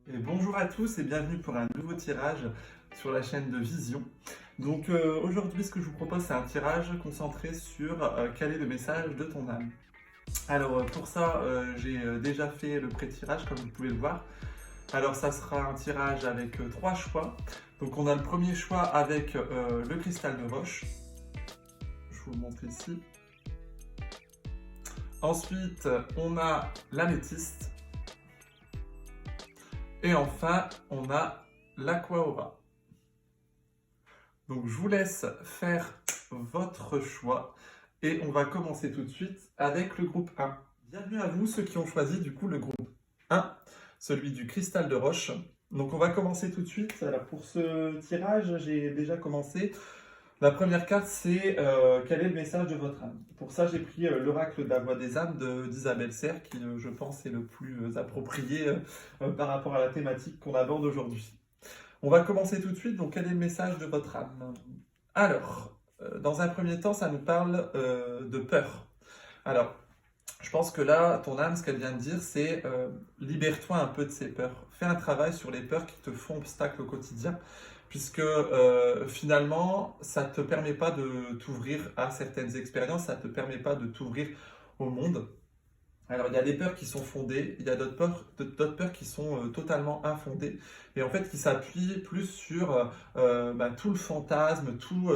Et bonjour à tous et bienvenue pour un nouveau tirage sur la chaîne de Vision. Donc aujourd'hui ce que je vous propose c'est un tirage concentré sur quel est le message de ton âme. Alors pour ça j'ai déjà fait le pré-tirage comme vous pouvez le voir. Alors ça sera un tirage avec trois choix. Donc on a le premier choix avec le cristal de roche. Je vous le montre ici. Ensuite on a l'améthyste. Et enfin, on a l'Aqua-Aura. Donc, je vous laisse faire votre choix et on va commencer tout de suite avec le groupe 1. Bienvenue à vous, ceux qui ont choisi du coup le groupe 1, celui du cristal de roche. Donc, on va commencer tout de suite. Alors, pour ce tirage, j'ai déjà commencé. La première carte, c'est quel est le message de votre âme. Pour ça, j'ai pris l'oracle de la voix des âmes d'Isabelle Serre, qui, je pense, est le plus approprié par rapport à la thématique qu'on aborde aujourd'hui. On va commencer tout de suite. Donc, quel est le message de votre âme? Alors, dans un premier temps, ça nous parle de peur. Alors, je pense que là, ton âme, ce qu'elle vient de dire, c'est libère-toi un peu de ces peurs. Fais un travail sur les peurs qui te font obstacle au quotidien, puisque finalement, ça ne te permet pas de t'ouvrir à certaines expériences, ça ne te permet pas de t'ouvrir au monde. Alors, il y a des peurs qui sont fondées, il y a d'autres peurs qui sont totalement infondées, et en fait qui s'appuient plus sur tout le fantasme, tout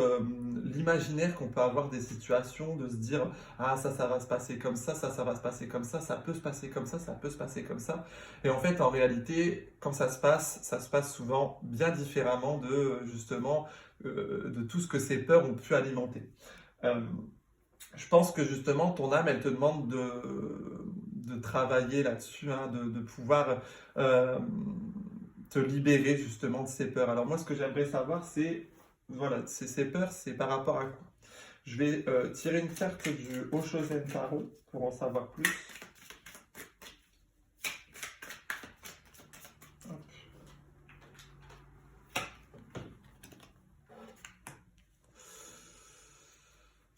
l'imaginaire qu'on peut avoir des situations, de se dire ah ça va se passer comme ça va se passer comme ça peut se passer comme ça peut se passer comme ça. Et en fait, en réalité, quand ça se passe souvent bien différemment de justement de tout ce que ces peurs ont pu alimenter. Euh, je pense que justement, ton âme, elle te demande de travailler là-dessus, hein, de pouvoir euh, te libérer justement de ces peurs. Alors moi, ce que j'aimerais savoir, c'est, voilà, ces peurs, c'est par rapport à quoi? Je vais tirer une carte du Oshozen Tarot pour en savoir plus. Hop.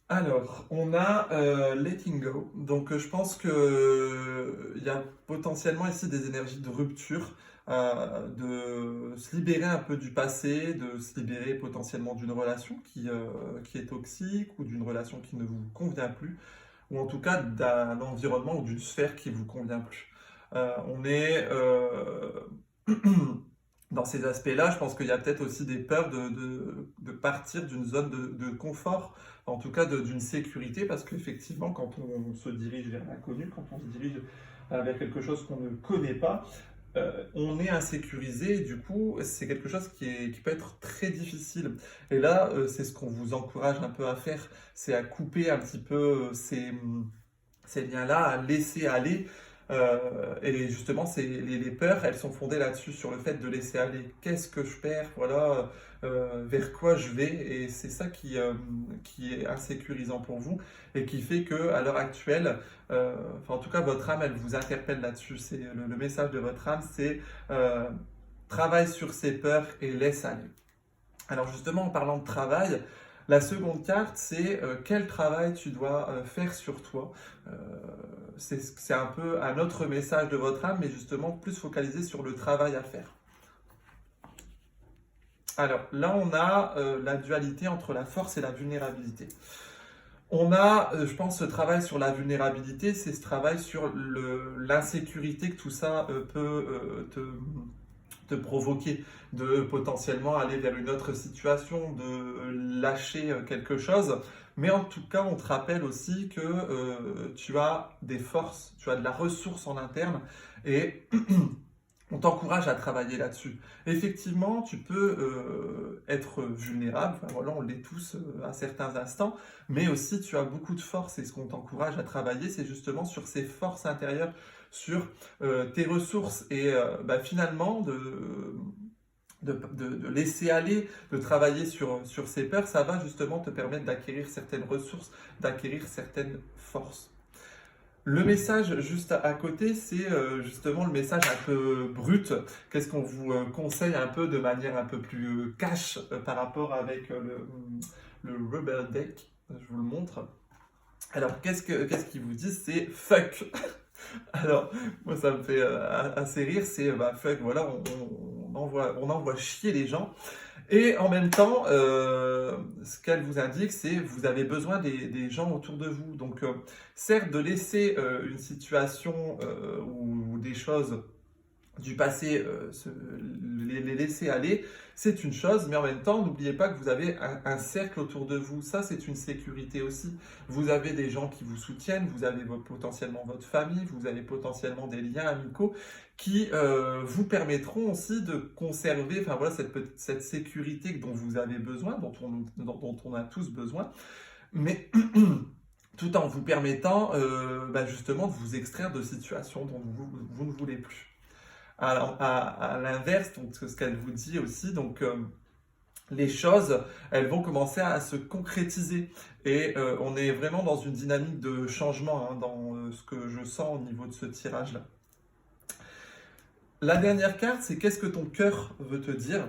Alors, on a Letting Go. Donc, je pense que il y a potentiellement ici des énergies de rupture, de se libérer un peu du passé, de se libérer potentiellement d'une relation qui est toxique ou d'une relation qui ne vous convient plus, ou en tout cas d'un environnement ou d'une sphère qui vous convient plus. On est dans ces aspects-là, je pense qu'il y a peut-être aussi des peurs de partir d'une zone de confort, en tout cas d'une sécurité, parce qu'effectivement, quand on se dirige vers l'inconnu, quand on se dirige vers quelque chose qu'on ne connaît pas, on est insécurisé, et du coup, c'est quelque chose qui peut être très difficile. Et là, c'est ce qu'on vous encourage un peu à faire, c'est à couper un petit peu ces liens-là, à laisser aller. Et justement, les peurs, elles sont fondées là-dessus, sur le fait de laisser aller. Qu'est-ce que je perds? Voilà, vers quoi je vais? Et c'est ça qui est insécurisant pour vous et qui fait que, à l'heure actuelle, enfin, en tout cas, votre âme, elle vous interpelle là-dessus. C'est le message de votre âme, c'est travaille sur ces peurs et laisse aller. Alors justement, en parlant de travail, la seconde carte, c'est quel travail tu dois faire sur toi. Euh, c'est un peu un autre message de votre âme, mais justement plus focalisé sur le travail à faire. Alors là, on a la dualité entre la force et la vulnérabilité. On a, je pense, ce travail sur la vulnérabilité, c'est ce travail sur l'insécurité que tout ça peut te provoquer, de potentiellement aller vers une autre situation, de lâcher quelque chose. Mais en tout cas, on te rappelle aussi que tu as des forces, tu as de la ressource en interne et on t'encourage à travailler là-dessus. Effectivement, tu peux être vulnérable, enfin, voilà, on l'est tous à certains instants, mais aussi tu as beaucoup de force et ce qu'on t'encourage à travailler, c'est justement sur ces forces intérieures, sur tes ressources et finalement de laisser aller, de travailler sur ces peurs, ça va justement te permettre d'acquérir certaines ressources, d'acquérir certaines forces. Le message juste à côté, c'est justement le message un peu brut. Qu'est-ce qu'on vous conseille un peu de manière un peu plus cash par rapport avec le Rebel Deck? Je vous le montre. Alors, qu'est-ce qu'ils vous disent? C'est fuck. Alors, moi, ça me fait assez rire, c'est, bah, fuck, voilà, on envoie chier les gens. Et en même temps, ce qu'elle vous indique, c'est vous avez besoin des gens autour de vous. Donc, certes, de laisser une situation ou des choses du passé, les laisser aller, c'est une chose, mais en même temps, n'oubliez pas que vous avez un cercle autour de vous. Ça, c'est une sécurité aussi. Vous avez des gens qui vous soutiennent, vous avez potentiellement votre famille, vous avez potentiellement des liens amicaux qui vous permettront aussi de conserver, enfin voilà, cette sécurité dont vous avez besoin, dont on a tous besoin, mais tout en vous permettant bah, justement de vous extraire de situations dont vous ne voulez plus. Alors, à l'inverse, donc ce qu'elle vous dit aussi, donc les choses, elles vont commencer à se concrétiser. Et on est vraiment dans une dynamique de changement hein, dans ce que je sens au niveau de ce tirage-là. La dernière carte, c'est qu'est-ce que ton cœur veut te dire?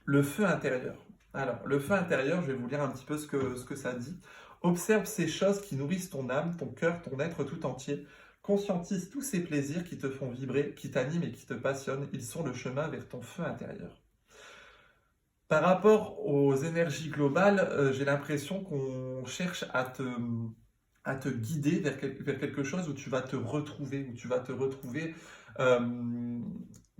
Le feu intérieur. Alors, le feu intérieur, je vais vous lire un petit peu ce que ça dit. Observe ces choses qui nourrissent ton âme, ton cœur, ton être tout entier. Conscientise tous ces plaisirs qui te font vibrer, qui t'animent et qui te passionnent. Ils sont le chemin vers ton feu intérieur. Par rapport aux énergies globales, j'ai l'impression qu'on cherche à te guider vers quelque chose où tu vas te retrouver, euh,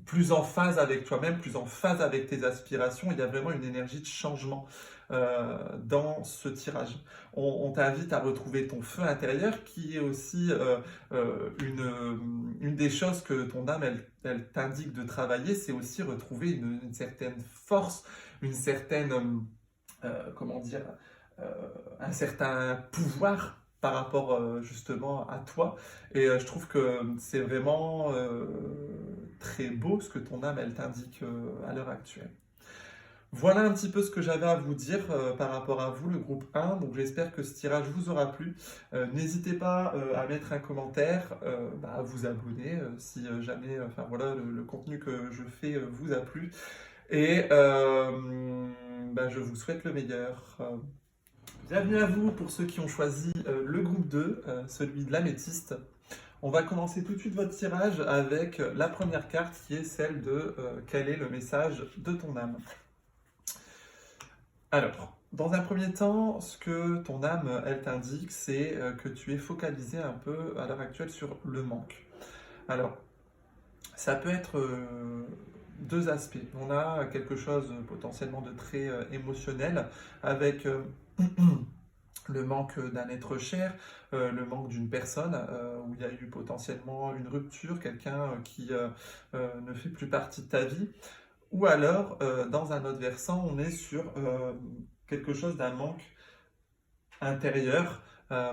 plus en phase avec toi-même, plus en phase avec tes aspirations. Il y a vraiment une énergie de changement dans ce tirage. On t'invite à retrouver ton feu intérieur qui est aussi une des choses que ton âme, elle t'indique de travailler, c'est aussi retrouver une certaine force, une certaine, comment dire, euh, un certain pouvoir par rapport justement à toi. Et je trouve que c'est vraiment très beau ce que ton âme, elle t'indique à l'heure actuelle. Voilà un petit peu ce que j'avais à vous dire par rapport à vous, le groupe 1. Donc j'espère que ce tirage vous aura plu. N'hésitez pas à mettre un commentaire, bah, à vous abonner si jamais enfin, voilà, le contenu que je fais vous a plu. Et bah, je vous souhaite le meilleur. Bienvenue à vous pour ceux qui ont choisi le groupe 2, celui de l'améthyste. On va commencer tout de suite votre tirage avec la première carte qui est celle de quel est le message de ton âme. Alors, dans un premier temps, ce que ton âme, elle t'indique, c'est que tu es focalisé un peu à l'heure actuelle sur le manque. Alors, ça peut être deux aspects. On a quelque chose potentiellement de très émotionnel avec le manque d'un être cher, le manque d'une personne, où il y a eu potentiellement une rupture, quelqu'un qui ne fait plus partie de ta vie. Ou alors, dans un autre versant, on est sur quelque chose d'un manque intérieur. Euh,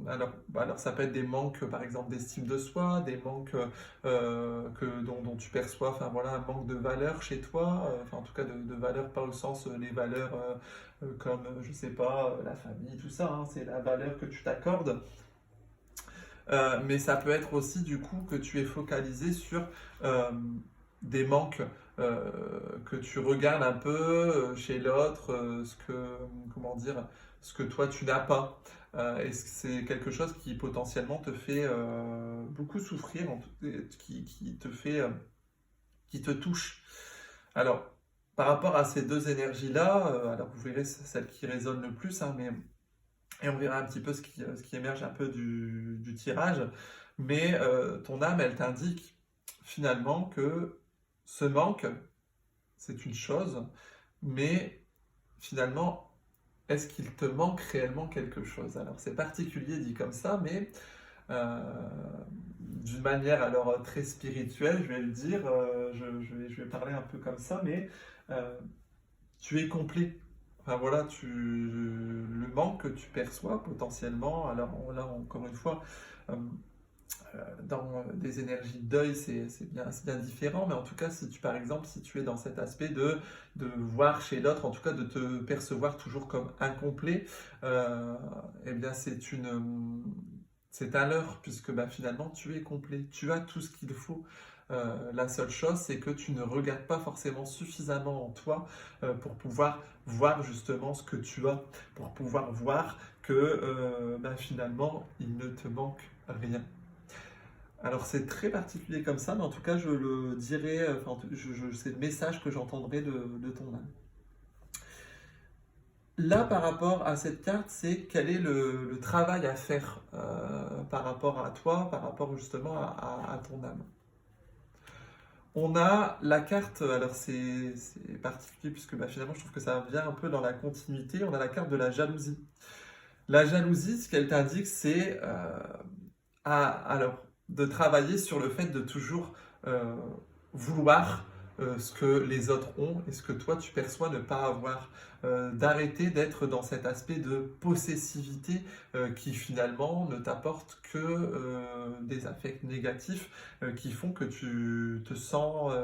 alors, ça peut être des manques, par exemple, d'estime de soi, des manques dont tu perçois, enfin voilà, un manque de valeur chez toi, enfin en tout cas de valeur, pas au sens les valeurs comme, je sais pas, la famille, tout ça, hein, c'est la valeur que tu t'accordes. Mais ça peut être aussi du coup que tu es focalisé sur euh, des manques euh, que tu regardes un peu chez l'autre, comment dire, ce que toi tu n'as pas. Et c'est quelque chose qui potentiellement te fait beaucoup souffrir, qui te fait, qui te touche. Alors, par rapport à ces deux énergies-là, alors vous verrez celle qui résonne le plus, hein, mais et on verra un petit peu ce qui émerge un peu du tirage. Mais ton âme, elle t'indique finalement que ce manque, c'est une chose, mais finalement, est-ce qu'il te manque réellement quelque chose? Alors c'est particulier dit comme ça, mais euh, d'une manière alors très spirituelle, je vais le dire, je vais parler un peu comme ça, mais euh, tu es complet. Enfin voilà, le manque que tu perçois potentiellement, alors là encore une fois, euh, dans des énergies de deuil, c'est bien différent, mais en tout cas, si tu par exemple, si tu es dans cet aspect de voir chez l'autre, en tout cas de te percevoir toujours comme incomplet, eh bien c'est un leurre, puisque bah, finalement tu es complet, tu as tout ce qu'il faut. La seule chose, c'est que tu ne regardes pas forcément suffisamment en toi pour pouvoir voir justement ce que tu as, pour pouvoir voir que bah, finalement il ne te manque rien. Alors c'est très particulier comme ça, mais en tout cas je le dirais, enfin, c'est le message que j'entendrai de ton âme. Là, par rapport à cette carte, c'est quel est le travail à faire par rapport à toi, par rapport justement à ton âme. On a la carte, alors c'est particulier puisque finalement je trouve que ça vient un peu dans la continuité, on a la carte de la jalousie. La jalousie, ce qu'elle t'indique, c'est alors de travailler sur le fait de toujours euh, vouloir ce que les autres ont et ce que toi tu perçois ne pas avoir. D'arrêter d'être dans cet aspect de possessivité qui finalement ne t'apporte que des affects négatifs qui font que tu te sens,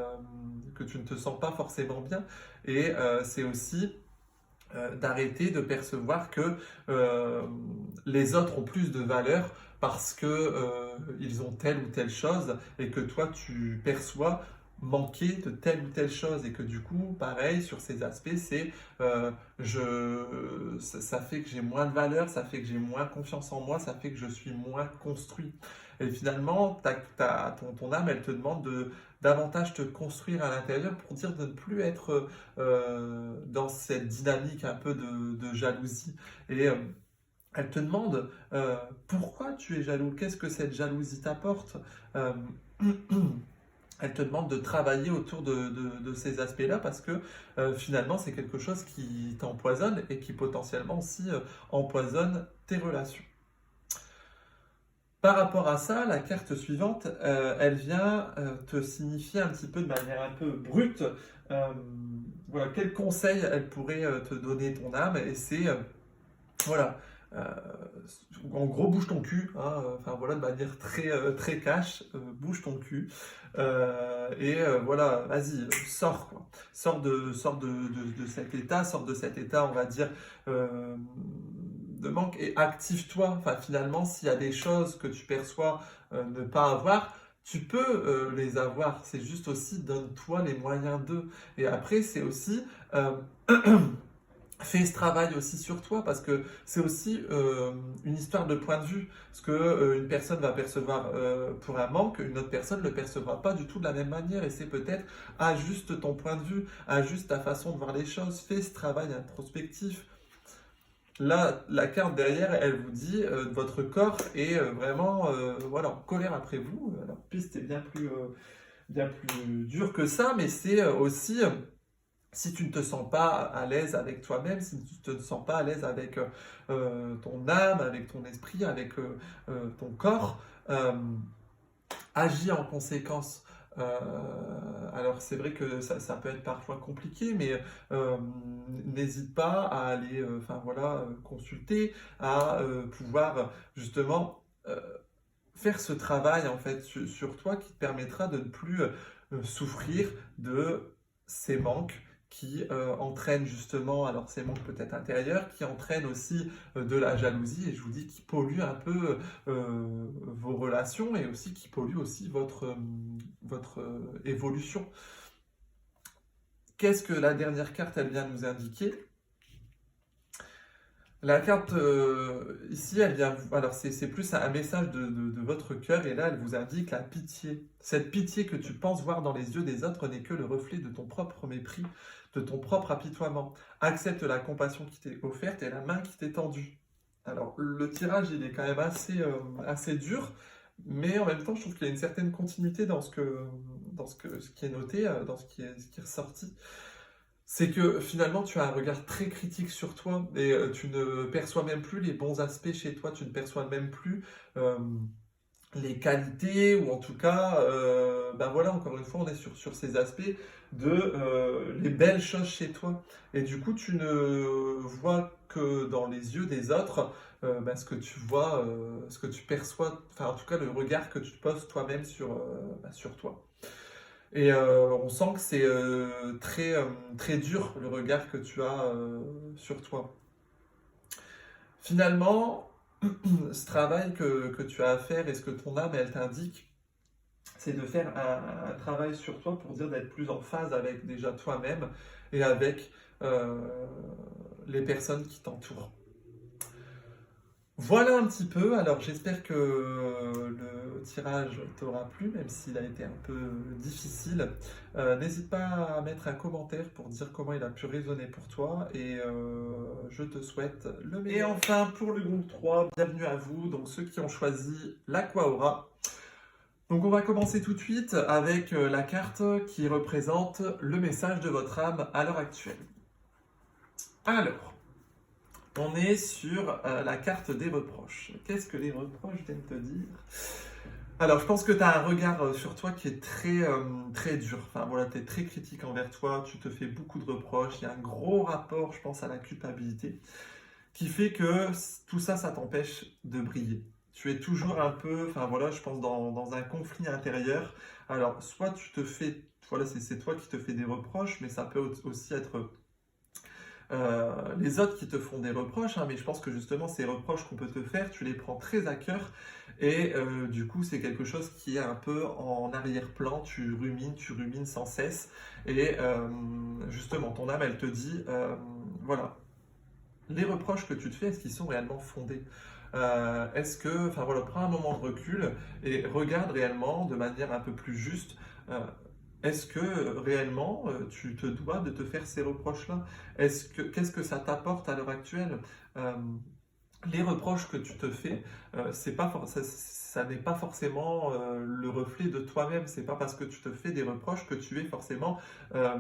que tu ne te sens pas forcément bien. Et c'est aussi d'arrêter de percevoir que les autres ont plus de valeur parce que ils ont telle ou telle chose et que toi tu perçois manquer de telle ou telle chose et que du coup pareil sur ces aspects c'est ça fait que j'ai moins de valeur, ça fait que j'ai moins confiance en moi, ça fait que je suis moins construit et finalement ton âme elle te demande de davantage te construire à l'intérieur pour dire de ne plus être dans cette dynamique un peu de jalousie. Et elle te demande pourquoi tu es jaloux, qu'est-ce que cette jalousie t'apporte. Elle te demande de travailler autour de ces aspects-là parce que finalement c'est quelque chose qui t'empoisonne et qui potentiellement aussi empoisonne tes relations. Par rapport à ça, la carte suivante, elle vient te signifier un petit peu de manière un peu brute, euh, voilà, quel conseil elle pourrait te donner ton âme, et c'est, voilà, euh, en gros, bouge ton cul, hein, enfin voilà, de manière très, très cash, bouge ton cul, voilà, vas-y, sors, quoi. Sors de cet état, on va dire, de manque et active-toi. Enfin, finalement, s'il y a des choses que tu perçois ne pas avoir, tu peux les avoir. C'est juste aussi donne-toi les moyens d'eux. Et après, c'est aussi fais ce travail aussi sur toi parce que c'est aussi une histoire de point de vue. Ce que une personne va percevoir pour un manque, une autre personne ne le percevra pas du tout de la même manière. Et c'est peut-être ajuste ton point de vue, ajuste ta façon de voir les choses, fais ce travail introspectif. Là, la carte derrière, elle vous dit votre corps est vraiment voilà, en colère après vous. La piste est bien plus dure que ça, mais c'est aussi si tu ne te sens pas à l'aise avec toi-même, si tu ne te sens pas à l'aise avec ton âme, avec ton esprit, avec ton corps, agis en conséquence. Alors c'est vrai que ça peut être parfois compliqué, mais n'hésite pas à aller voilà, consulter, à pouvoir justement faire ce travail en fait sur toi qui te permettra de ne plus souffrir de ces manques qui entraînent justement, alors ces manques peut-être intérieurs, qui entraînent aussi de la jalousie et je vous dis qui polluent un peu vos relations et aussi qui polluent aussi votre évolution. Qu'est-ce que la dernière carte elle vient nous indiquer? La carte ici, elle vient. Alors, c'est plus un message de votre cœur, et là, elle vous indique la pitié. Cette pitié que tu penses voir dans les yeux des autres n'est que le reflet de ton propre mépris, de ton propre apitoiement. Accepte la compassion qui t'est offerte et la main qui t'est tendue. Alors, le tirage, il est quand même assez dur, mais en même temps, je trouve qu'il y a une certaine continuité dans ce qui est noté, dans ce qui est ressorti. C'est que finalement, tu as un regard très critique sur toi et tu ne perçois même plus les bons aspects chez toi, tu ne perçois même plus euh, les qualités ou en tout cas, ben voilà, encore une fois, on est sur ces aspects de les belles choses chez toi. Et du coup, tu ne vois que dans les yeux des autres ben, ce que tu vois, ce que tu perçois, enfin en tout cas le regard que tu poses toi-même sur toi. Et on sent que c'est très dur le regard que tu as sur toi. Finalement, ce travail que tu as à faire et ce que ton âme elle t'indique, c'est de faire un travail sur toi pour dire d'être plus en phase avec déjà toi-même et avec les personnes qui t'entourent. Voilà un petit peu. Alors j'espère que le tirage t'aura plu, même s'il a été un peu difficile. N'hésite pas à mettre un commentaire pour dire comment il a pu résonner pour toi et je te souhaite le meilleur. Et enfin pour le groupe 3, bienvenue à vous, donc ceux qui ont choisi l'Aqua. Donc on va commencer tout de suite avec la carte qui représente le message de votre âme à l'heure actuelle. Alors, on est sur la carte des reproches. Qu'est-ce que les reproches viennent te dire? Alors, je pense que tu as un regard sur toi qui est très dur. Enfin, voilà, tu es très critique envers toi, tu te fais beaucoup de reproches. Il y a un gros rapport, je pense, à la culpabilité, qui fait que tout ça, ça t'empêche de briller. Tu es toujours un peu, enfin voilà, je pense, dans un conflit intérieur. Alors, soit tu te fais, voilà, c'est toi qui te fais des reproches, mais ça peut aussi être les autres qui te font des reproches, hein, mais je pense que justement ces reproches qu'on peut te faire, tu les prends très à cœur et du coup c'est quelque chose qui est un peu en arrière-plan, tu rumines sans cesse et justement ton âme elle te dit voilà, les reproches que tu te fais, est-ce qu'ils sont réellement fondés? Est-ce que, enfin voilà, prends un moment de recul et regarde réellement de manière un peu plus juste. euh, Est-ce que réellement tu te dois de te faire ces reproches-là? Qu'est-ce que ça t'apporte à l'heure actuelle? Euh, les reproches que tu te fais, ça n'est pas forcément le reflet de toi-même. C'est pas parce que tu te fais des reproches que tu es forcément euh,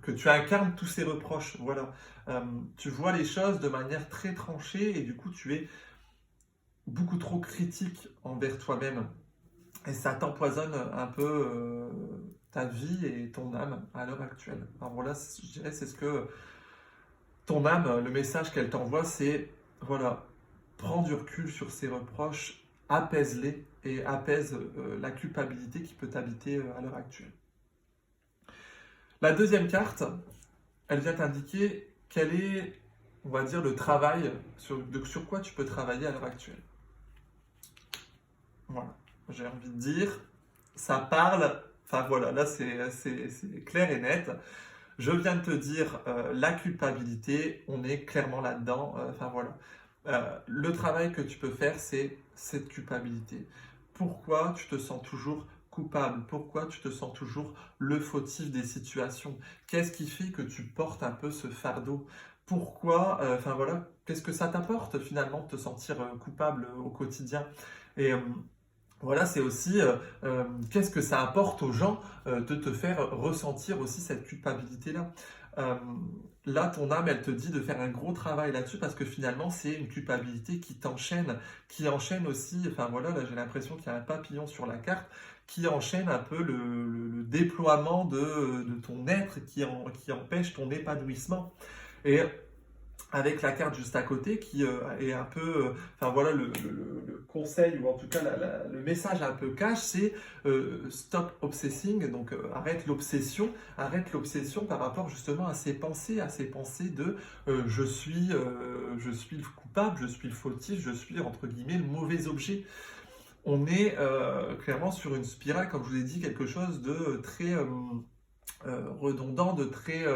que tu incarnes tous ces reproches. Voilà. Euh, Tu vois les choses de manière très tranchée et du coup tu es beaucoup trop critique envers toi-même. Et ça t'empoisonne un peu ta vie et ton âme à l'heure actuelle. Alors voilà, je dirais c'est ce que ton âme, le message qu'elle t'envoie, c'est voilà, prends du recul sur ces reproches, apaise-les et apaise la culpabilité qui peut t'habiter à l'heure actuelle. La deuxième carte, elle vient t'indiquer quel est, on va dire, le travail, sur quoi tu peux travailler à l'heure actuelle. Voilà, j'ai envie de dire, ça parle, enfin voilà, là c'est clair et net. Je viens de te dire la culpabilité, on est clairement là-dedans. Enfin voilà. Le travail que tu peux faire, c'est cette culpabilité. Pourquoi tu te sens toujours coupable? Pourquoi tu te sens toujours le fautif des situations? Qu'est-ce qui fait que tu portes un peu ce fardeau? Pourquoi, enfin voilà, qu'est-ce que ça t'apporte finalement de te sentir coupable au quotidien? Et voilà, c'est aussi qu'est-ce que ça apporte aux gens de te faire ressentir aussi cette culpabilité-là. Euh, Là, ton âme, elle te dit de faire un gros travail là-dessus parce que finalement, c'est une culpabilité qui t'enchaîne, qui enchaîne aussi, enfin voilà, là j'ai l'impression qu'il y a un papillon sur la carte, qui enchaîne un peu le déploiement de ton être, qui empêche ton épanouissement. Et avec la carte juste à côté qui est un peu, enfin voilà, le conseil ou en tout cas le message un peu cash, c'est stop obsessing, donc arrête l'obsession par rapport justement à ces pensées de je suis le coupable, je suis le fautif, je suis entre guillemets le mauvais objet. On est clairement sur une spirale, comme je vous ai dit, quelque chose de très redondant, de très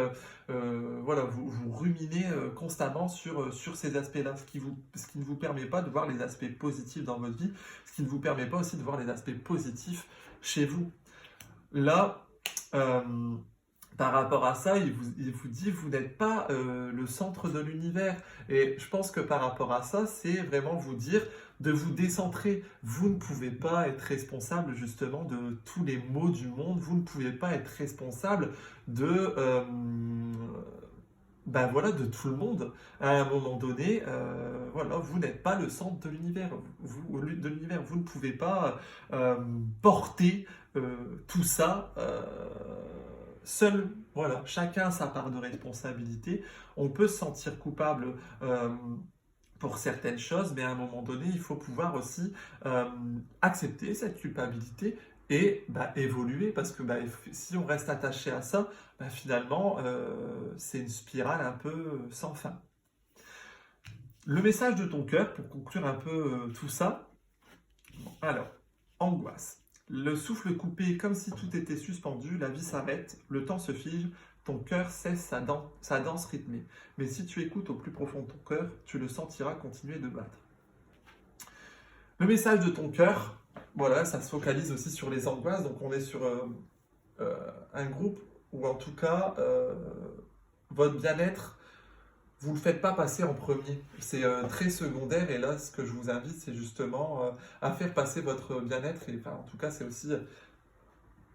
voilà, vous ruminez constamment sur ces aspects-là, ce qui ne vous permet pas de voir les aspects positifs dans votre vie, ce qui ne vous permet pas aussi de voir les aspects positifs chez vous. Là, euh, par rapport à ça, il vous dit vous n'êtes pas le centre de l'univers. Et je pense que par rapport à ça, c'est vraiment vous dire de vous décentrer. Vous ne pouvez pas être responsable justement de tous les maux du monde. Vous ne pouvez pas être responsable de, ben voilà, de tout le monde. À un moment donné, voilà, vous n'êtes pas le centre de l'univers. Vous ne pouvez pas porter tout ça seul. Voilà, chacun a sa part de responsabilité. On peut se sentir coupable pour certaines choses, mais à un moment donné, il faut pouvoir aussi accepter cette culpabilité et bah, évoluer, parce que bah, si on reste attaché à ça, bah, finalement, c'est une spirale un peu sans fin. Le message de ton cœur, pour conclure un peu tout ça, alors, angoisse. Le souffle coupé, comme si tout était suspendu, la vie s'arrête, le temps se fige, ton cœur cesse sa danse rythmée. Mais si tu écoutes au plus profond de ton cœur, tu le sentiras continuer de battre. Le message de ton cœur, voilà, ça se focalise aussi sur les angoisses. Donc on est sur un groupe où en tout cas votre bien-être, vous ne le faites pas passer en premier. C'est très secondaire et là ce que je vous invite c'est justement à faire passer votre bien-être et enfin, en tout cas c'est aussi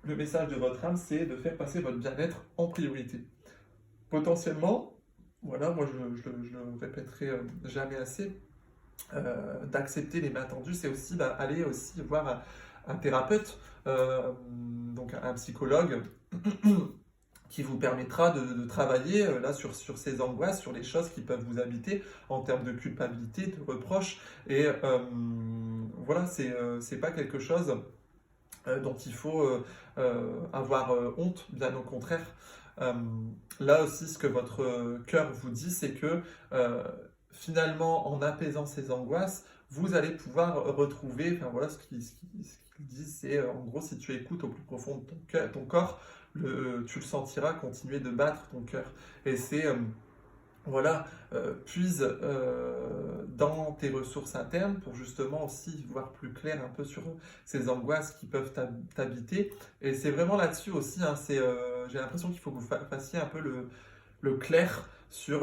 le message de votre âme, c'est de faire passer votre bien-être en priorité. Potentiellement, voilà, moi je le répéterai jamais assez, d'accepter les mains tendues, c'est aussi aller aussi voir un thérapeute, donc un psychologue, qui vous permettra de travailler là sur ces angoisses, sur les choses qui peuvent vous habiter en termes de culpabilité, de reproches. Et voilà, c'est pas quelque chose dont il faut avoir honte, bien au contraire. Euh, Là aussi, ce que votre cœur vous dit, c'est que finalement, en apaisant ces angoisses, vous allez pouvoir retrouver, enfin voilà, ce qu'ils disent, c'est en gros, si tu écoutes au plus profond de ton corps, tu le sentiras continuer de battre ton cœur. Et c'est voilà, puise dans tes ressources internes pour justement aussi voir plus clair un peu sur ces angoisses qui peuvent t'habiter. Et c'est vraiment là-dessus aussi, hein, j'ai l'impression qu'il faut que vous fassiez un peu le clair sur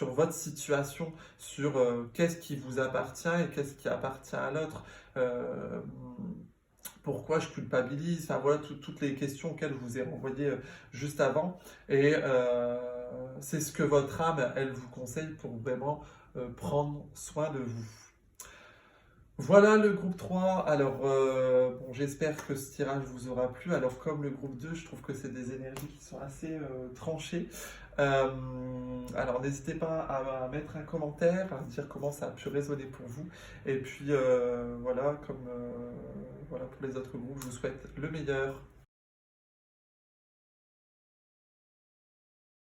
votre situation, sur qu'est-ce qui vous appartient et qu'est-ce qui appartient à l'autre. Euh, Pourquoi je culpabilise, enfin voilà toutes les questions auxquelles je vous ai renvoyé juste avant. Et c'est ce que votre âme, elle vous conseille pour vraiment prendre soin de vous. Voilà le groupe 3. Alors, bon, j'espère que ce tirage vous aura plu. Alors, comme le groupe 2, je trouve que c'est des énergies qui sont assez tranchées. Euh, alors, n'hésitez pas à mettre un commentaire, à dire comment ça a pu résonner pour vous. Et puis, voilà, comme voilà, pour les autres groupes, je vous souhaite le meilleur.